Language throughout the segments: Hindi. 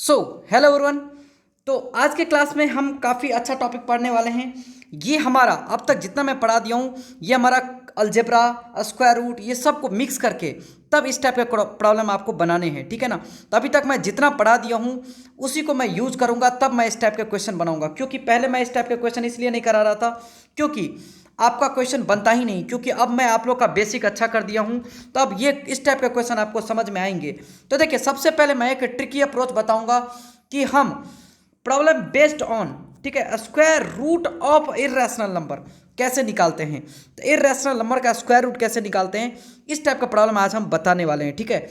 So hello everyone. तो आज के क्लास में हम काफ़ी अच्छा टॉपिक पढ़ने वाले हैं। ये हमारा अब तक जितना मैं पढ़ा दिया हूँ ये हमारा अलजेब्रा, स्क्वायर रूट, ये सब को मिक्स करके तब इस टाइप के प्रॉब्लम आपको बनाने हैं, ठीक है ना। तो अभी तक मैं जितना पढ़ा दिया हूँ उसी को मैं यूज़ करूँगा, तब मैं इस टाइप के क्वेश्चन बनाऊँगा। क्योंकि पहले मैं इस टाइप के क्वेश्चन इसलिए नहीं करा रहा था क्योंकि आपका क्वेश्चन बनता ही नहीं, क्योंकि अब मैं आप लोग का बेसिक अच्छा कर दिया हूँ तो अब ये इस टाइप के क्वेश्चन आपको समझ में आएंगे। तो देखिए, सबसे पहले मैं एक ट्रिकी अप्रोच बताऊंगा कि हम प्रॉब्लम बेस्ड ऑन, ठीक है, square root of irrational number कैसे निकालते हैं। तो इर्रेशनल नंबर का स्क्वायर रूट कैसे निकालते हैं, इस टाइप का प्रॉब्लम आज हम बताने वाले हैं, ठीक है।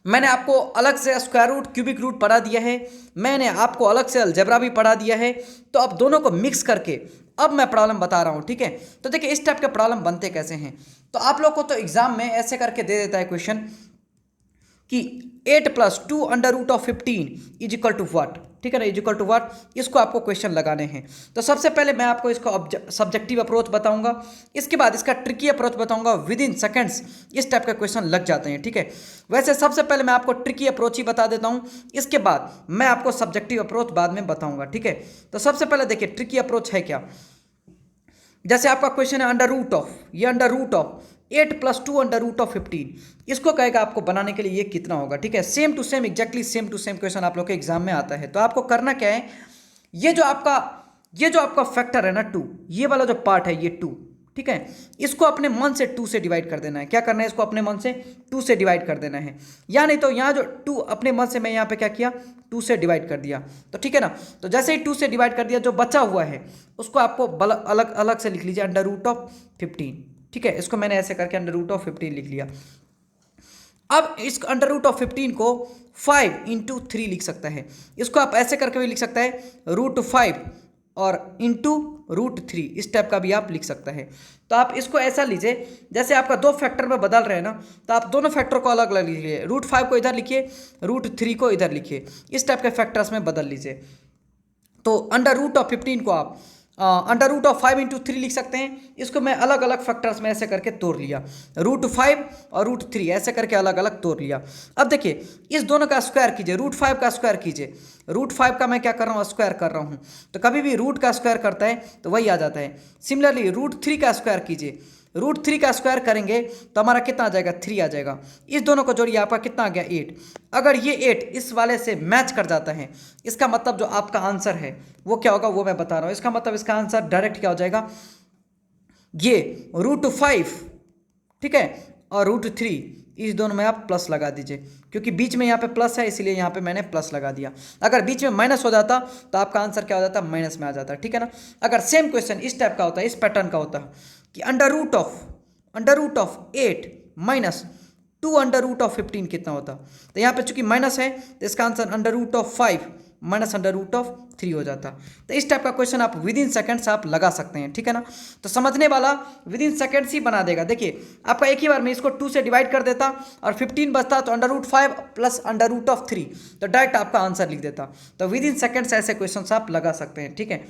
मैंने आपको अलग से स्क्वायर रूट, क्यूबिक रूट पढ़ा दिया है, मैंने आपको अलग से अलजेब्रा भी पढ़ा दिया है। तो अब दोनों को मिक्स करके अब मैं प्रॉब्लम बता रहा हूँ, ठीक है। तो देखिए इस टाइप के प्रॉब्लम बनते कैसे हैं। तो आप लोग को तो एग्जाम में ऐसे करके दे देता है क्वेश्चन कि 8 plus 2 under root of 15 is equal to what, ठीक है ना, इज इक्वल टू व्हाट। इसको आपको क्वेश्चन लगाने हैं। तो सबसे पहले मैं आपको इसको सब्जेक्टिव अप्रोच बताऊंगा, इसके बाद इसका ट्रिकी अप्रोच बताऊंगा। विद इन सेकेंड्स इस टाइप के क्वेश्चन लग जाते हैं, ठीक है। वैसे सबसे पहले मैं आपको ट्रिकी अप्रोच ही बता देता हूं, इसके बाद मैं आपको सब्जेक्टिव अप्रोच बाद में बताऊंगा, ठीक है। तो सबसे पहले देखिए ट्रिकी अप्रोच है क्या। जैसे आपका क्वेश्चन है अंडर रूट ऑफ, ये under root of 8 plus 2 under root of 15, इसको कहेगा आपको बनाने के लिए ये कितना होगा, ठीक है। Same to same, exactly same to same question आप लोग के एग्जाम में आता है। तो आपको करना क्या है, ये जो आपका फैक्टर है ना 2, ये वाला जो पार्ट है ये 2, ठीक है, इसको अपने मन से 2 से डिवाइड कर देना है। क्या करना है, इसको अपने मन से 2 से डिवाइड कर देना है। या नहीं तो यहाँ जो 2 अपने मन से मैं यहाँ पे क्या किया, 2 से डिवाइड कर दिया, तो ठीक है ना। तो जैसे ही 2 से डिवाइड कर दिया, जो बचा हुआ है उसको आपको अलग अलग से लिख लीजिए, अंडर रूट ऑफ 15, ठीक है। इसको मैंने ऐसे करके अंडर रूट ऑफ 15 लिख लिया। अब इस अंडर रूट ऑफ 15 को 5 इंटू 3 लिख सकता है। इसको आप ऐसे करके भी लिख सकता है, रूट 5 और इंटू रूट 3, इस टाइप का भी आप लिख सकता है। तो आप इसको ऐसा लीजिए, जैसे आपका दो फैक्टर में बदल रहे हैं ना, तो आप दोनों फैक्टर को अलग अलग लिखिए। रूट 5 को इधर लिखिए, रूट 3 को इधर लिखिए, इस टाइप के फैक्टर्स में बदल लीजिए। तो अंडर रूट ऑफ 15 को आप अंडर रूट ऑफ 5 इंटू 3 लिख सकते हैं। इसको मैं अलग अलग फैक्टर्स में ऐसे करके तोड़ लिया, रूट 5 और रूट 3 ऐसे करके अलग अलग तोड़ लिया। अब देखिए इस दोनों का स्क्वायर कीजिए, रूट 5 का स्क्वायर कीजिए। रूट 5 का मैं क्या कर रहा हूँ, स्क्वायर कर रहा हूँ। तो कभी भी रूट का स्क्वायर करता है तो वही आ जाता है। सिमिलरली रूट 3 का स्क्वायर कीजिए, रूट 3 का स्क्वायर करेंगे तो हमारा कितना आ जाएगा, 3 आ जाएगा। इस दोनों को जोड़िए, आपका कितना आ गया, 8। अगर ये 8 इस वाले से मैच कर जाता है, इसका मतलब जो आपका आंसर है वो क्या होगा, वो मैं बता रहा हूँ। इसका मतलब इसका आंसर डायरेक्ट क्या हो जाएगा, ये रूट 5, ठीक है, और रूट 3, इस दोनों में आप प्लस लगा दीजिए, क्योंकि बीच में यहाँ पे प्लस है इसलिए यहाँ पे मैंने प्लस लगा दिया। अगर बीच में माइनस हो जाता तो आपका आंसर क्या हो जाता, माइनस में आ जाता, ठीक है ना। अगर सेम क्वेश्चन इस टाइप का होता है, इस पैटर्न का होता है कि under root of 8 minus 2 under root of 15 कितना होता, तो यहाँ पे चूंकि माइनस है तो इसका answer under root of 5 minus under root of 3 हो जाता। तो इस टाइप का क्वेश्चन आप विद इन सेकेंड्स आप लगा सकते हैं, ठीक है ना। तो समझने वाला विद इन सेकेंड्स ही बना देगा। देखिए आपका एक ही बार में इसको 2 से डिवाइड कर देता और 15 बचता तो under root 5 plus under root of 3, तो डायरेक्ट आपका आंसर लिख देता। तो विद इन सेकेंड्स ऐसे क्वेश्चन आप लगा सकते हैं, ठीक है।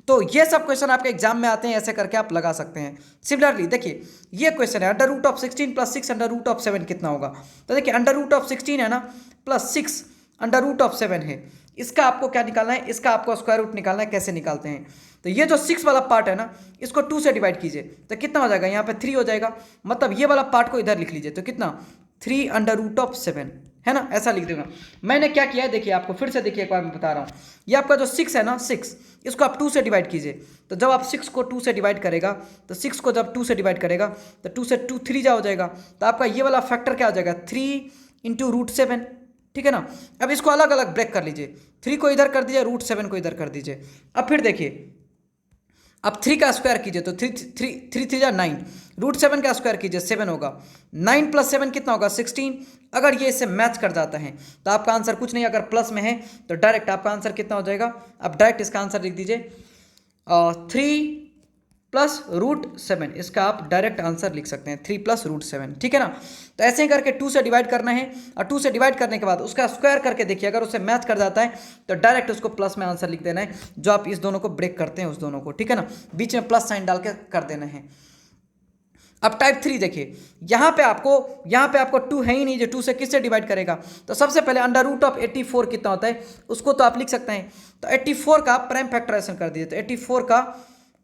तो ये सब क्वेश्चन आपके एग्जाम में आते हैं, ऐसे करके आप लगा सकते हैं। सिमिलरली देखिए ये क्वेश्चन है, under root of 16 plus 6 under root of 7 कितना होगा। तो देखिए अंडर रूट ऑफ 16 है ना, प्लस 6 अंडर रूट ऑफ 7 है, इसका आपको क्या निकालना है, इसका आपको स्क्वायर रूट निकालना है। कैसे निकालते हैं, तो ये जो 6 वाला पार्ट है ना, इसको 2 से डिवाइड कीजिए तो कितना हो जाएगा, यहाँ पे 3 हो जाएगा। मतलब ये वाला पार्ट को इधर लिख लीजिए तो कितना, 3 अंडर रूट ऑफ 7, है ना, ऐसा लिख देगा। मैंने क्या किया है देखिए, आपको फिर से देखिए एक बार मैं बता रहा हूँ। ये आपका जो 6 है ना, 6 इसको आप 2 से डिवाइड कीजिए। तो जब आप 6 को 2 से डिवाइड करेगा, तो 6 को जब 2 से डिवाइड करेगा तो 2 से 2 3 जा हो जाएगा। तो आपका ये वाला फैक्टर क्या हो जाएगा, 3 इंटू रूट 7, ठीक है ना। अब इसको अलग अलग ब्रेक कर लीजिए, 3 को इधर कर दीजिए, रूट 7 को इधर कर दीजिए। अब फिर देखिए, अब 3 का स्क्वायर कीजिए तो 3 जा 9, रूट 7 का स्क्वायर कीजिए 7 होगा, 9 प्लस 7 कितना होगा, 16। अगर ये इससे मैच कर जाता है तो आपका आंसर कुछ नहीं, अगर प्लस में है तो डायरेक्ट आपका आंसर कितना हो जाएगा। अब डायरेक्ट इसका आंसर लिख दीजिए 3 प्लस रूट 7, इसका आप डायरेक्ट आंसर लिख सकते हैं 3 प्लस रूट 7, ठीक है ना। तो ऐसे ही करके 2 से डिवाइड करना है और 2 से डिवाइड करने के बाद उसका स्क्वायर करके देखिए, अगर उससे मैच कर जाता है तो डायरेक्ट उसको प्लस में आंसर लिख देना है। जो आप इस दोनों को ब्रेक करते हैं उस दोनों को, ठीक है ना, बीच में प्लस साइन डाल के कर देना है। अब टाइप 3 देखिए, यहाँ पे आपको 2 है ही नहीं, जो 2 से किससे डिवाइड करेगा। तो सबसे पहले अंडर रूट ऑफ 84 कितना होता है उसको तो आप लिख सकते हैं। तो 84 का प्राइम फैक्टराइजेशन कर दीजिए। तो 84 का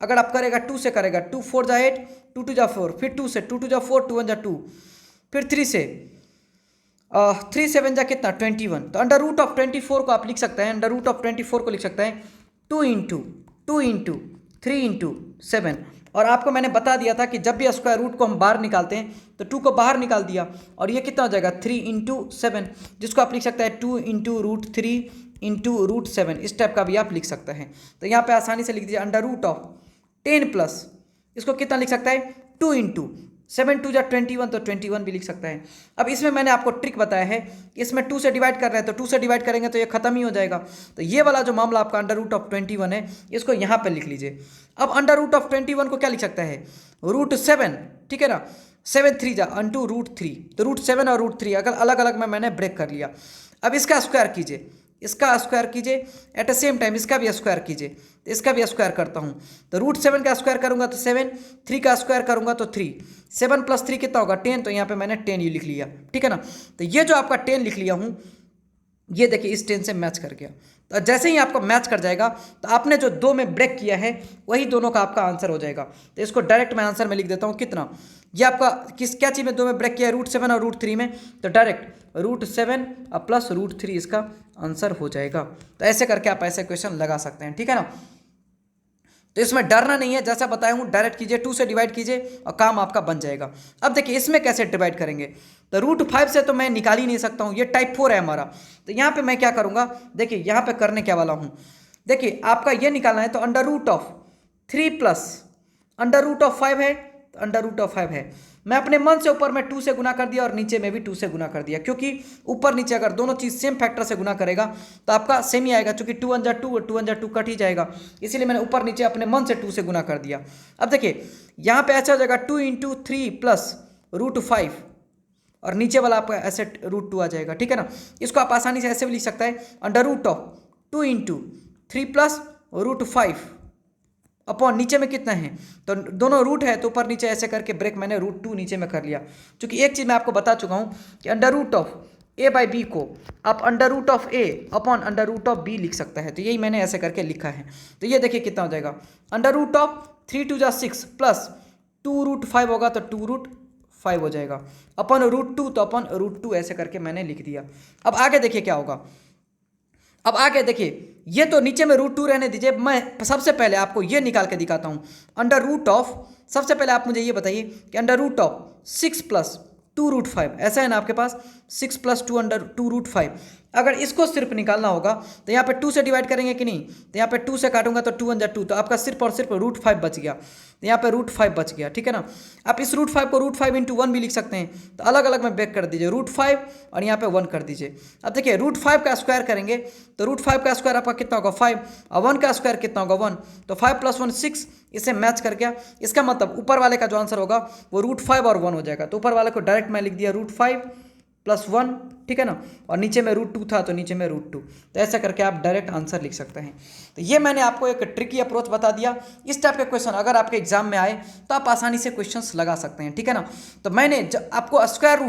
अगर आप करेगा 2 से करेगा, 2 4 जा 8, 2 2 जा 4, फिर 2 से 2 2 जा 4, 2 1 जा 2, फिर 3 से 3 7 जा कितना 21। तो अंडर रूट ऑफ 24 को आप लिख सकते हैं, अंडर रूट ऑफ 24 को लिख सकते हैं 2 इंटू 3 इंटू 7। और आपको मैंने बता दिया था कि जब भी स्क्वायर रूट को हम बाहर निकालते हैं तो 2 को बाहर निकाल दिया, और ये कितना हो जाएगा 3 इंटू 7, जिसको आप लिख सकते हैं 2 इंटू रूट 3 इंटू रूट 7। इस टाइप का भी आप लिख सकते हैं। तो यहाँ पे आसानी से लिख दीजिए अंडर रूट ऑफ 10 प्लस, इसको कितना लिख सकता है 2 इंटू 7 2 जा 21, तो 21 भी लिख सकता है। अब इसमें मैंने आपको ट्रिक बताया है, इसमें 2 से डिवाइड कर रहे हैं, तो 2 से डिवाइड करेंगे तो ये खत्म ही हो जाएगा। तो ये वाला जो मामला आपका अंडर रूट ऑफ 21 है, इसको यहाँ पे लिख लीजिए। अब अंडर रूट ऑफ 21 को क्या लिख सकता है रूट 7, ठीक है ना, 7 3 जा अंटू रूट 3। तो रूट 7 और रूट 3 अगर अलग अलग में मैंने ब्रेक कर लिया। अब इसका स्क्वायर कीजिए, इसका स्क्वायर कीजिए, एट द सेम टाइम इसका भी स्क्वायर कीजिए। तो इसका भी स्क्वायर करता हूँ, तो रूट 7 का स्क्वायर करूँगा तो 7, 3 का स्क्वायर करूँगा तो 3, 7 प्लस 3 कितना होगा 10। तो यहाँ पे मैंने 10 ही लिख लिया, ठीक है ना। तो ये जो आपका 10 लिख लिया हूँ, ये देखिए इस 10 से मैच कर गया। तो जैसे ही आपको मैच कर जाएगा तो आपने जो 2 में ब्रेक किया है वही दोनों का आपका आंसर हो जाएगा। तो इसको डायरेक्ट मैं आंसर में लिख देता हूँ कितना, ये आपका क्या चीज़ में 2 में ब्रेक किया है रूट 7 और रूट 3 में, तो डायरेक्ट रूट 7 प्लस रूट 3 इसका आंसर हो जाएगा। तो ऐसे करके आप ऐसे क्वेश्चन लगा सकते हैं, ठीक है ना। तो इसमें डरना नहीं है, जैसा बताया हूँ डायरेक्ट कीजिए, 2 से डिवाइड कीजिए और काम आपका बन जाएगा। अब देखिए इसमें कैसे डिवाइड करेंगे, तो रूट 5 से तो मैं निकाल ही नहीं सकता हूँ, ये टाइप 4 है हमारा। तो यहाँ पे मैं क्या करूँगा, देखिए यहाँ पे करने क्या वाला हूँ, देखिए आपका ये निकालना है। तो under root of 3 plus under root of 5 है, तो अंडर रूट ऑफ 5 है। मैं अपने मन से ऊपर में 2 से गुना कर दिया और नीचे में भी 2 से गुना कर दिया, क्योंकि ऊपर नीचे अगर दोनों चीज़ सेम फैक्टर से गुना करेगा तो आपका सेम ही आएगा, क्योंकि 2 1 जा 2 और 2 1 जा 2 कट ही जाएगा। इसीलिए मैंने ऊपर नीचे अपने मन से 2 से गुना कर दिया। अब देखिए यहाँ पे ऐसा हो जाएगा 2 इंटू 3 प्लस रूट 5, और नीचे वाला आपका ऐसे रूट 2 आ जाएगा, ठीक है ना। इसको आप आसानी से ऐसे भी लिख सकता है under root of 2 into 3 plus root 5 upon नीचे में कितना है, तो दोनों रूट है तो ऊपर नीचे ऐसे करके ब्रेक मैंने रूट 2 नीचे में कर लिया। क्योंकि एक चीज़ मैं आपको बता चुका हूँ कि under root of A by B को आप under root of A upon under root of B लिख सकता है। तो यही मैंने ऐसे करके लिखा है। तो ये देखिए कितना हो जाएगा, अंडर रूट ऑफ 3 2 जा 6 प्लस 2 रूट 5 होगा तो 2 रूट 5 हो जाएगा, अपन रूट 2 तो अपन रूट 2 ऐसे करके मैंने लिख दिया। अब आगे देखिए क्या होगा, अब आगे देखिए ये तो नीचे में रूट 2 रहने दीजिए, मैं सबसे पहले आपको ये निकाल के दिखाता हूँ। अंडर रूट ऑफ, सबसे पहले आप मुझे ये बताइए कि under root of 6 plus 2 root 5, ऐसा है ना आपके पास 6 प्लस 2 अंडर 2 रूट 5। अगर इसको सिर्फ निकालना होगा तो यहाँ पे 2 से डिवाइड करेंगे कि नहीं, तो यहाँ पे 2 से काटूंगा तो 2 1 जा 2, तो आपका सिर्फ और सिर्फ रूट 5 बच गया। तो यहाँ पे रूट 5 बच गया, ठीक है ना। आप इस रूट 5 को रूट 5 इंटू 1 भी लिख सकते हैं, तो अलग अलग में ब्रेक कर दीजिए, रूट 5 और यहाँ पे 1 कर दीजिए। अब देखिए रूट 5 का स्क्वायर करेंगे तो रूट 5 का स्क्वायर आपका कितना होगा 5, और 1 का स्क्वायर कितना होगा 1, तो 5 प्लस 1 6, इससे मैच कर गया। इसका मतलब ऊपर वाले का जो आंसर होगा वो रूट 5 और 1 हो जाएगा। तो ऊपर वाले को डायरेक्ट मैं लिख दिया रूट 5 प्लस 1, ठीक है ना, और नीचे में रूट 2 था तो नीचे में रूट 2। तो ऐसा करके आप डायरेक्ट आंसर लिख सकते हैं। तो ये मैंने आपको एक ट्रिकी अप्रोच बता दिया। इस टाइप के क्वेश्चन अगर आपके एग्जाम में आए तो आप आसानी से क्वेश्चंस लगा सकते हैं, ठीक है ना। तो मैंने आपको square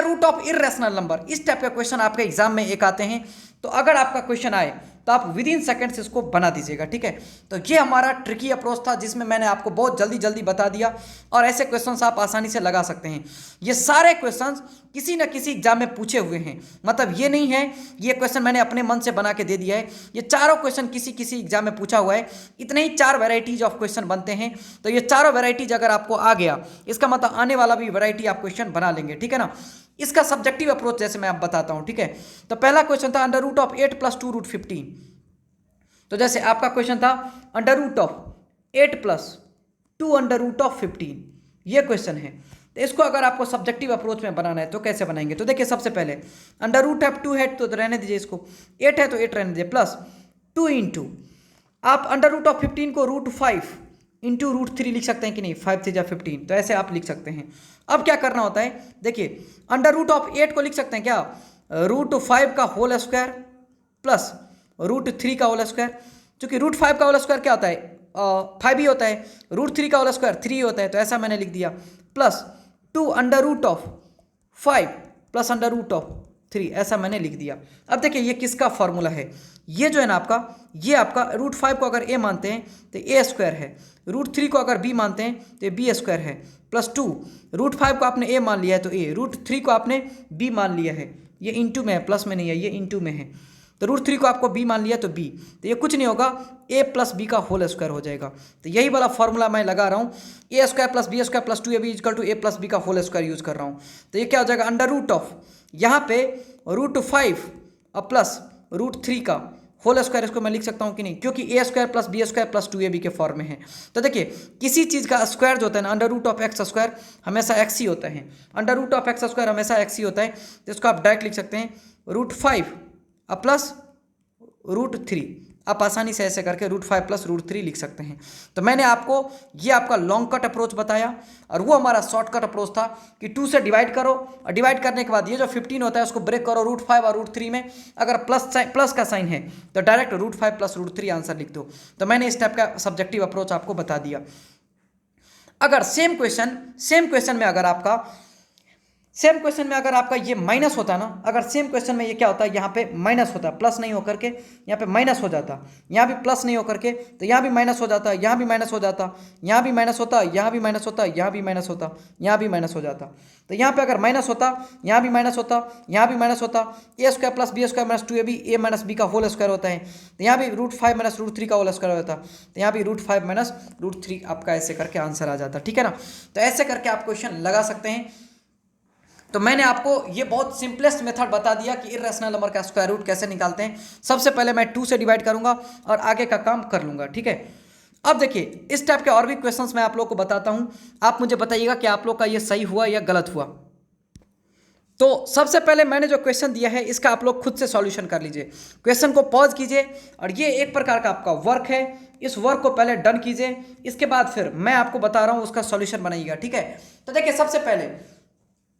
root of irrational number, इस टाइप के क्वेश्चन आपके एग्जाम में एक आते हैं। तो अगर आपका क्वेश्चन आए तो आप विद इन सेकेंड्स इसको बना दीजिएगा, ठीक है। तो ये हमारा ट्रिकी अप्रोच था जिसमें मैंने आपको बहुत जल्दी बता दिया, और ऐसे क्वेश्चंस आप आसानी से लगा सकते हैं। ये सारे क्वेश्चंस किसी न किसी एग्जाम में पूछे हुए हैं, मतलब ये नहीं है ये क्वेश्चन मैंने अपने मन से बना के दे दिया है। ये चारों क्वेश्चन किसी एग्जाम में पूछा हुआ है। इतने ही 4 वेराइटीज ऑफ क्वेश्चन बनते हैं। तो ये चारों वेराइटीज अगर आपको आ गया, इसका मतलब आने वाला भी वेराइटी आप क्वेश्चन बना लेंगे, ठीक है ना। इसका सब्जेक्टिव अप्रोच जैसे मैं आप बताता हूं, ठीक है। तो पहला क्वेश्चन था under root of 8 plus 2 root 15। तो जैसे आपका क्वेश्चन था under root of 8 plus 2 under root of 15, ये क्वेश्चन है। तो इसको अगर आपको सब्जेक्टिव अप्रोच में बनाना है तो कैसे बनाएंगे, तो देखिए सबसे पहले अंडर रूट ऑफ 2 है तो रहने दीजिए, इसको 8 है तो 8 रहने दीजिए, प्लस 2 इंटू आप अंडर रूट ऑफ 15 को रूट 5 इंटू रूट 3 लिख सकते हैं कि नहीं, 5 3 जा 15, तो ऐसे आप लिख सकते हैं। अब क्या करना होता है, देखिए अंडर रूट ऑफ 8 को लिख सकते हैं क्या, रूट 5 का होल स्क्वायर प्लस रूट 3 का होल स्क्वायर। चूंकि रूट 5 का होल स्क्वायर क्या होता है, 5 ही होता है, √3 का होल स्क्वायर 3 होता है, तो ऐसा मैंने लिख दिया, प्लस 2 √5 प्लस √3, ऐसा मैंने लिख दिया। अब देखिए ये किसका फॉर्मूला है, ये जो है ना आपका, ये आपका √5 को अगर a मानते हैं तो a² है, √3 को अगर b मानते हैं तो ये b² है, प्लस 2 √5 को आपने a मान लिया है तो a, √3 को आपने b मान लिया है, ये इंटू में है, प्लस में नहीं है, ये इंटू में है, तो √3 को आपको b मान लिया तो b, तो ये कुछ नहीं होगा, a प्लस b का होल स्क्वायर हो जाएगा। तो यही वाला फॉर्मूला मैं लगा रहा हूँ, a² plus b² plus 2ab equal to a plus b का होल स्क्वायर यूज कर रहा हूँ। तो ये क्या हो जाएगा, अंडर यहाँ पे √5 और प्लस √3 का होल स्क्वायर, इसको मैं लिख सकता हूँ कि नहीं, क्योंकि a² plus b² plus 2ab के फॉर्म में है। तो देखिए किसी चीज़ का स्क्वायर जो होता है ना, अंडर√x² हमेशा x ही होता है, अंडर√x² हमेशा x ही होता है, तो इसको आप डायरेक्ट लिख सकते हैं √5 प्लस √3, आप आसानी से ऐसे करके √5 प्लस √3 लिख सकते हैं। तो मैंने आपको ये आपका लॉन्ग कट अप्रोच बताया, और वो हमारा शॉर्टकट अप्रोच था कि 2 से डिवाइड करो, और डिवाइड करने के बाद ये जो 15 होता है उसको ब्रेक करो √5 और √3 में, अगर प्लस का साइन है तो डायरेक्ट √5 प्लस √3 आंसर लिख दो। तो मैंने इस टाइप का सब्जेक्टिव अप्रोच आपको बता दिया। अगर सेम क्वेश्चन में अगर आपका ये माइनस होता ना, अगर सेम क्वेश्चन में ये क्या होता है, यहाँ पे माइनस होता, प्लस नहीं होकर के यहाँ पे माइनस हो जाता, यहाँ भी प्लस नहीं होकर के तो यहाँ भी माइनस हो जाता, यहाँ भी माइनस हो जाता, यहाँ भी माइनस होता, यहाँ भी माइनस होता, यहाँ भी माइनस होता, यहाँ भी माइनस हो जाता। तो यहाँ पे अगर माइनस होता, यहाँ भी माइनस होता, यहाँ भी माइनस होता, a² plus b² minus 2ab a minus b का होल स्क्वायर होता है, तो यहाँ भी √5 माइनस √3 का होल स्क्वायर होता, तो यहाँ भी √5 माइनस √3 आपका ऐसे करके आंसर आ जाता, ठीक है ना। तो ऐसे करके आप क्वेश्चन लगा सकते हैं। तो मैंने आपको ये बहुत सिंपलेस्ट मेथड बता दिया कि इर्रेशनल नंबर का स्क्वायर रूट कैसे निकालते हैं। सबसे पहले मैं 2 से डिवाइड करूंगा और आगे का काम कर लूंगा, ठीक है। अब देखिए इस टाइप के और भी क्वेश्चंस मैं आप लोग को बताता हूं, आप मुझे बताइएगा कि आप लोग का ये सही हुआ या गलत हुआ। तो सबसे पहले मैंने जो क्वेश्चन दिया है इसका आप लोग खुद से सॉल्यूशन कर लीजिए, क्वेश्चन को पॉज कीजिए, और ये एक प्रकार का आपका वर्क है, इस वर्क को पहले डन कीजिए, इसके बाद फिर मैं आपको बता रहा हूँ उसका सॉल्यूशन बनाइएगा, ठीक है। तो देखिए सबसे पहले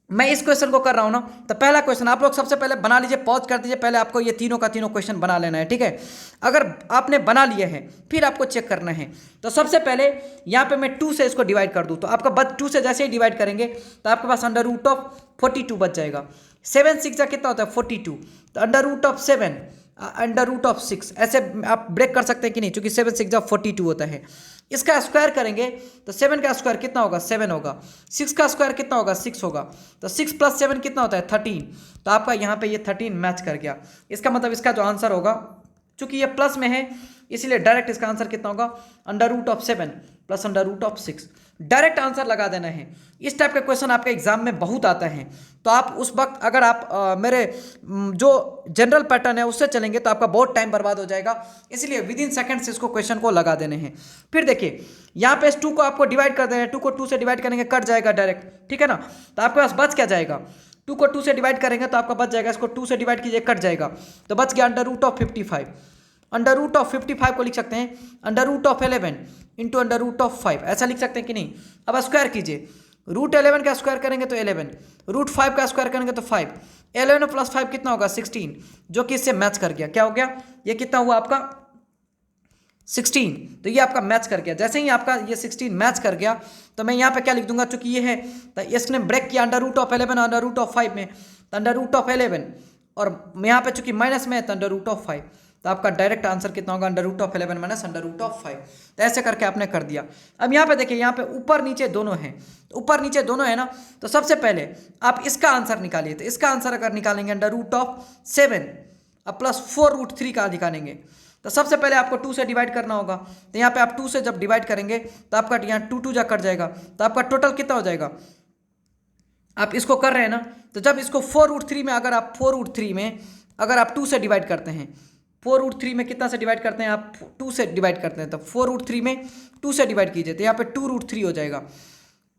मैं इस क्वेश्चन को कर रहा हूं ना, तो पहला क्वेश्चन आप लोग सबसे पहले बना लीजिए, पॉज कर दीजिए, पहले आपको ये तीनों का तीनों क्वेश्चन बना लेना है, ठीक है। अगर आपने बना लिए हैं फिर आपको चेक करना है। तो सबसे पहले यहाँ पे मैं 2 से इसको डिवाइड कर दूँ, तो आपका बच 2 से जैसे ही डिवाइड करेंगे तो आपके पास अंडर√42 बच जाएगा। 7 6 कितना होता है 42, तो अंडर√7 अंडर√6 ऐसे आप ब्रेक कर सकते हैं कि नहीं, क्योंकि 7 6 42 होता है। इसका स्क्वायर करेंगे तो 7 का स्क्वायर कितना होगा 7 होगा, 6 का स्क्वायर कितना होगा 6 होगा, तो 6 प्लस 7 कितना होता है 13, तो आपका यहाँ पे ये 13 मैच कर गया। इसका मतलब इसका जो आंसर होगा, चूंकि ये प्लस में है इसीलिए डायरेक्ट इसका आंसर कितना होगा अंडर√7 प्लस अंडर√6, डायरेक्ट आंसर लगा देना है। इस टाइप का क्वेश्चन आपके एग्जाम में बहुत आता है, तो आप उस वक्त अगर आप मेरे जो जनरल पैटर्न है उससे चलेंगे तो आपका बहुत टाइम बर्बाद हो जाएगा, इसलिए विद इन सेकंड्स इसको क्वेश्चन को लगा देने हैं। फिर देखिए यहाँ पे इस 2 को आपको डिवाइड कर देना है, 2 को 2 से डिवाइड करेंगे कट जाएगा डायरेक्ट, ठीक है ना। तो आपके पास बच क्या जाएगा, 2 को 2 से डिवाइड करेंगे तो आपका बच जाएगा, इसको 2 से डिवाइड कीजिए कट जाएगा, तो बच गया अंडर√55। अंडर√55 को लिख सकते हैं अंडर√11 इंटू अंडर√5, ऐसा लिख सकते हैं कि नहीं। अब स्क्वायर कीजिए, √11 का स्क्वायर करेंगे तो 11, √5 का स्क्वायर करेंगे तो 5, 11 प्लस 5 कितना होगा 16, जो कि इससे मैच कर गया। क्या हो गया, ये कितना हुआ आपका 16, तो ये आपका मैच कर गया। जैसे ही आपका ये 16 मैच कर गया तो मैं यहाँ पे क्या लिख दूंगा, चूंकि ये है तो इसने ब्रेक किया अंडर√11 अंडर√5 में, तो अंडर√11 और यहाँ पे चूंकि माइनस में है तो अंडर√5, तो आपका डायरेक्ट आंसर कितना होगा अंडर√11 माइनस अंडर√5। तो ऐसे करके आपने कर दिया। अब यहाँ पे देखिए, यहाँ पे ऊपर नीचे दोनों हैं, तो ऊपर नीचे दोनों है ना, तो सबसे पहले आप इसका आंसर निकालिए। तो इसका आंसर अगर निकालेंगे अंडर√7 अब प्लस 4√3 का निकालेंगे, तो सबसे पहले आपको 2 से डिवाइड करना होगा। तो यहाँ पे आप 2 से जब डिवाइड करेंगे तो आपका यहाँ 2 2 जा कट जाएगा, तो आपका टोटल कितना हो जाएगा, आप इसको कर रहे हैं ना, तो जब इसको 4√3 में अगर आप 4√3 में अगर आप 2 से डिवाइड करते हैं, 4√3 में कितना से डिवाइड करते हैं आप 2 से डिवाइड करते हैं, तो 4√3 में 2 से डिवाइड कीजिए तो यहाँ पे 2√3 हो जाएगा।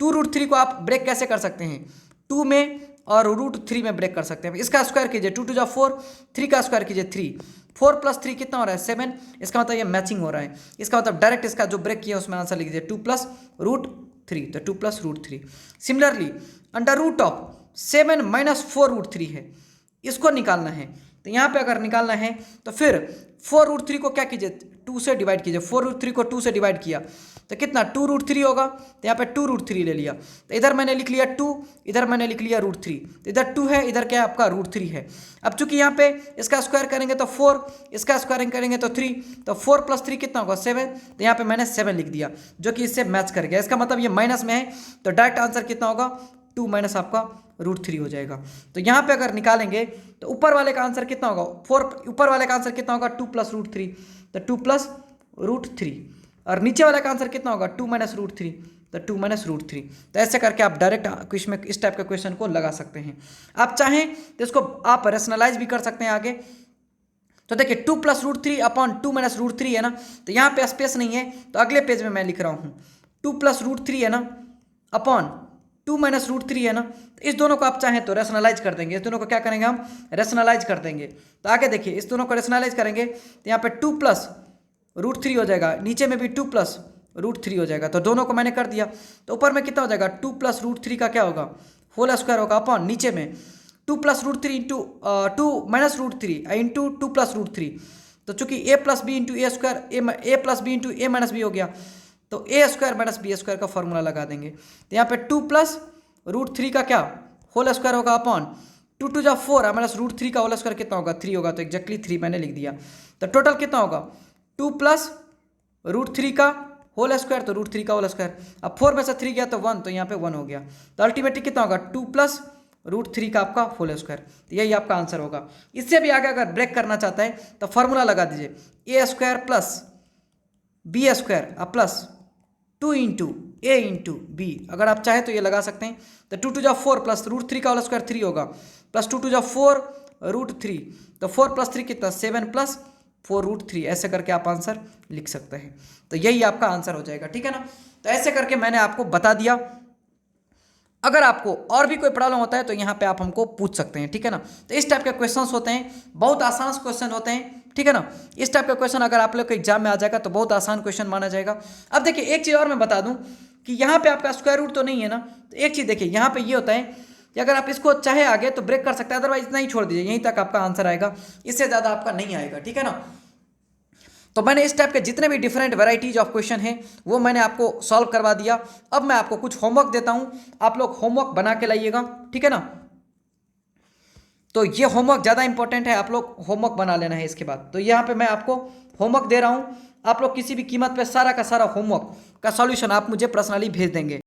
2√3 को आप ब्रेक कैसे कर सकते हैं, 2 में और √3 में ब्रेक कर सकते हैं। इसका स्क्वायर कीजिए, 2 2 जा 4, 3 का स्क्वायर कीजिए 3, 4 प्लस 3 कितना हो रहा है 7, इसका मतलब ये मैचिंग हो रहा है। इसका मतलब डायरेक्ट इसका जो ब्रेक किया उसमें आंसर लिख दीजिए 2 + √3, तो 2 + √3। सिमिलरली अंडर√7 - 4√3 है, इसको निकालना है। तो यहाँ पे अगर निकालना है तो फिर 4√3 को क्या कीजिए, 2 से डिवाइड कीजिए। 4√3 को 2 से डिवाइड किया तो कितना 2√3 होगा, तो यहाँ पे 2√3 ले लिया। तो इधर मैंने लिख लिया 2, इधर मैंने लिख लिया √3। तो इधर 2 है, इधर क्या है आपका √3 है। अब चूंकि यहाँ पे इसका स्क्वायर करेंगे तो 4, इसका स्क्वायरिंग करेंगे तो 3, तो 4 + 3 कितना होगा 7। तो यहाँ पे मैंने 7 लिख दिया जो कि इससे मैच कर गया। इसका मतलब ये माइनस में है, तो डायरेक्ट आंसर कितना होगा 2 माइनस आपका √3 हो जाएगा। तो यहाँ पे अगर निकालेंगे तो ऊपर वाले का आंसर कितना होगा 4, ऊपर वाले का आंसर कितना होगा 2 + √3, तो 2 + √3, और नीचे वाले का आंसर कितना होगा 2 - √3, तो 2 - √3। तो ऐसे करके आप डायरेक्ट इसमें इस टाइप के क्वेश्चन को लगा सकते हैं। आप चाहें तो इसको आप रेशनलाइज भी कर सकते हैं आगे। तो देखिए 2 + √3 अपॉन 2 - √3 है ना, तो यहाँ पे स्पेस नहीं है, तो अगले पेज में मैं लिख रहा हूँ 2 + √3 है ना अपॉन 2 - √3 है ना। तो इस दोनों को आप चाहें तो रेशनलाइज कर देंगे। इस दोनों को क्या करेंगे हम रेशनलाइज कर देंगे। तो आगे देखिए इस दोनों को रेशनलाइज करेंगे तो यहाँ पे 2 + √3 हो जाएगा, नीचे में भी 2 + √3 हो जाएगा। तो दोनों को मैंने कर दिया, तो ऊपर में कितना हो जाएगा 2 + √3 का क्या होगा होल स्क्वायर होगा अपॉन नीचे में 2 + √3 इंटू 2 - √3 इंटू 2 + √3। तो चूंकि a + b into A square a + b into a - b हो गया, तो a² - b² का फॉर्मूला लगा देंगे। तो यहाँ पे 2 + √3 का क्या होल स्क्वायर होगा अपॉन 2 × 2 = 4 -√3 का होल स्क्वायर कितना होगा 3 होगा, तो एक्जैक्टली 3 मैंने लिख दिया। तो टोटल कितना होगा 2 + √3 का होल स्क्वायर, तो √3 का होल स्क्वायर। अब 4 में से 3 गया तो 1, तो यहाँ पे 1 हो गया। तो अल्टीमेटली कितना होगा 2 + √3 का आपका होल स्क्वायर। तो यही आपका आंसर होगा। इससे भी आगे अगर ब्रेक करना चाहता है तो फॉर्मूला लगा दीजिए a² + b² plus 2 × a × b। अगर आप चाहें तो ये लगा सकते हैं। तो 2 × 2 = 4 + √3 का होल स्क्वायर 3 होगा, प्लस 2 × 2 = 4 √3, तो 4 + 3 कितना 7 + 4 √3। ऐसे करके आप आंसर लिख सकते हैं। तो यही आपका आंसर हो जाएगा, ठीक है ना। तो ऐसे करके मैंने आपको बता दिया। अगर आपको और भी कोई प्रॉब्लम होता है तो यहाँ पे आप हमको पूछ सकते हैं, ठीक है ना। तो इस टाइप के क्वेश्चंस होते हैं, बहुत आसान क्वेश्चन होते हैं, ठीक है ना। इस टाइप का क्वेश्चन अगर आप लोग के एग्जाम में आ जाएगा तो बहुत आसान क्वेश्चन माना जाएगा। अब देखिए एक चीज़ और मैं बता दूं कि यहाँ पे आपका स्क्वायर रूट तो नहीं है ना। तो एक चीज़ देखिए यहाँ पे ये होता है कि अगर आप इसको चाहे आगे तो ब्रेक कर सकते हैं, अदरवाइज इतना ही छोड़ दीजिए, यहीं तक आपका आंसर आएगा, इससे ज़्यादा आपका नहीं आएगा, ठीक है ना। तो मैंने इस टाइप के जितने भी डिफरेंट वैरायटीज ऑफ क्वेश्चन हैं वो मैंने आपको सॉल्व करवा दिया। अब मैं आपको कुछ होमवर्क देता हूं, आप लोग होमवर्क बना के लाइएगा, ठीक है ना। तो ये होमवर्क ज़्यादा इंपॉर्टेंट है, आप लोग होमवर्क बना लेना है इसके बाद। तो यहाँ पे मैं आपको होमवर्क दे रहा हूँ, आप लोग किसी भी कीमत पे सारा का सारा होमवर्क का सॉल्यूशन आप मुझे पर्सनली भेज देंगे।